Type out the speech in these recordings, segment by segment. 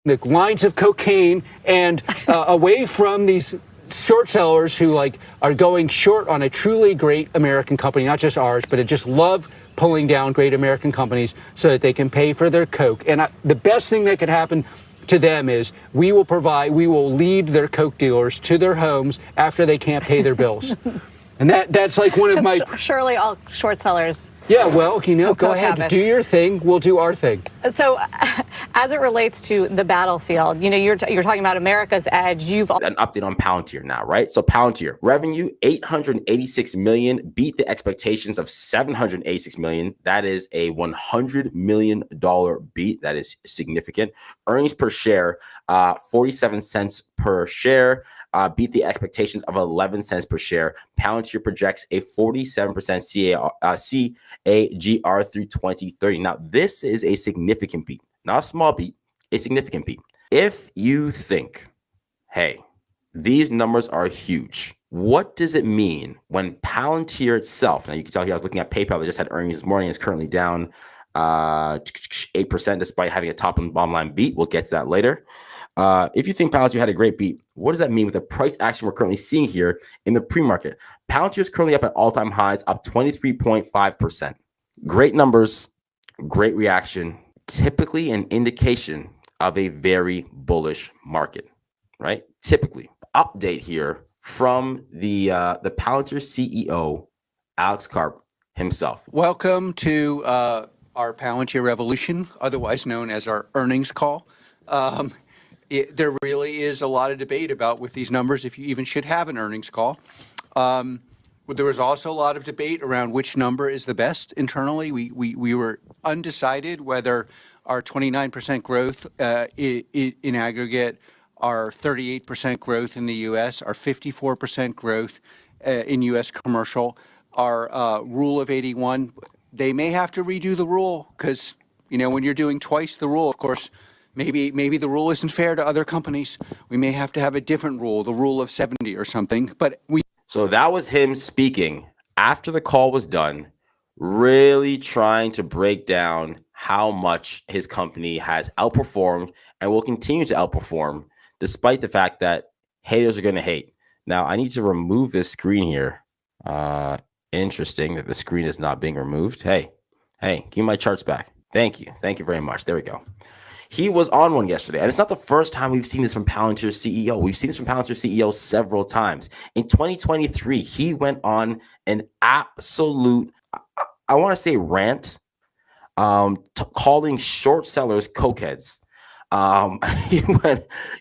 the lines of cocaine and away from these short sellers who are going short on a truly great American company, not just ours, but just love pulling down great American companies so that they can pay for their Coke. And the best thing that could happen to them is we will lead their Coke dealers to their homes after they can't pay their bills. And that's like one of my... Surely all short sellers... Yeah, well, go ahead, habits. do your thing, we'll do our thing. So, as it relates to the battlefield, you're talking about America's edge. You've an update on Palantir now, right? So Palantir revenue $886 million, beat the expectations of $786 million. That is a $100 million beat. That is significant. Earnings per share, 47 cents per share, beat the expectations of 11 cents per share. Palantir projects a 47% CAGR through 2030. Now, this is a significant beat, not a small beat, a significant beat. If you think, hey, these numbers are huge, what does it mean when Palantir itself, now you can tell here I was looking at PayPal, they just had earnings this morning, it's currently down 8% despite having a top and bottom line beat. We'll get to that later. If you think Palantir had a great beat, what does that mean with the price action we're currently seeing here in the pre-market? Palantir is currently up at all-time highs, up 23.5%. Great numbers, great reaction, typically an indication of a very bullish market, right? Typically. Update here from the Palantir CEO, Alex Karp himself. Welcome to our Palantir Revolution, otherwise known as our earnings call. There really is a lot of debate about with these numbers if you even should have an earnings call. There was also a lot of debate around which number is the best internally. We were undecided whether our 29% growth in aggregate, our 38% growth in the U.S., our 54% growth in U.S. commercial, our rule of 81. They may have to redo the rule because, when you're doing twice the rule, of course, maybe the rule isn't fair to other companies. We may have to have a different rule, the rule of 70 or something. So that was him speaking after the call was done, really trying to break down how much his company has outperformed and will continue to outperform despite the fact that haters are going to hate. Now, I need to remove this screen here. Interesting that the screen is not being removed. Hey, give me my charts back. Thank you. Thank you very much. There we go. He was on one yesterday, and it's not the first time we've seen this from Palantir's CEO. We've seen this from Palantir's CEO several times. In 2023, he went on an absolute, I want to say rant, calling short sellers cokeheads.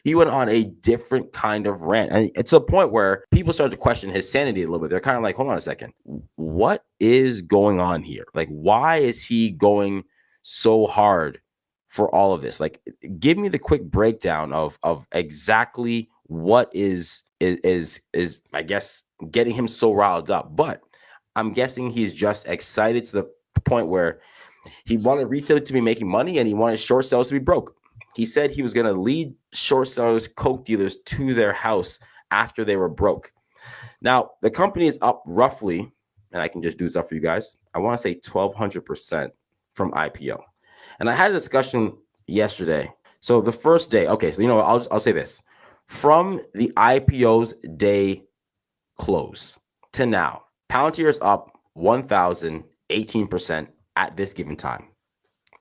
He went on a different kind of rant, and it's a point where people started to question his sanity a little bit. They're kind of like, hold on a second, what is going on here? Like, why is he going so hard for all of this? Like, give me the quick breakdown of exactly what is I guess getting him so riled up. But I'm guessing he's just excited to the point where he wanted retail to be making money and he wanted short sellers to be broke. He said he was going to lead short sellers, coke dealers to their house after they were broke. Now, the company is up roughly, and I can just do this up for you guys, I want to say 1,200% from IPO. And I had a discussion yesterday. So the first day, okay, so I'll say this. From the IPO's day close to now, Palantir is up 1,018% at this given time.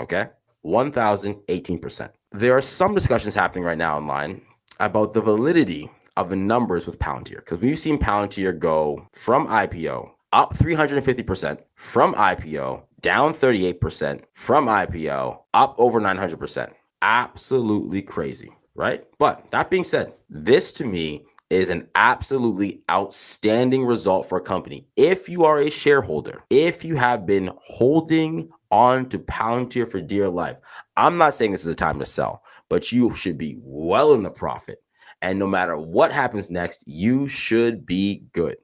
Okay? 1,018%. There are some discussions happening right now online about the validity of the numbers with Palantir, because we've seen Palantir go from IPO up 350%, from IPO down 38%, from IPO up over 900%. Absolutely crazy, right? But that being said, this to me is an absolutely outstanding result for a company. If you are a shareholder, if you have been holding on to Palantir for dear life, I'm not saying this is a time to sell, but you should be well in the profit. And no matter what happens next, you should be good.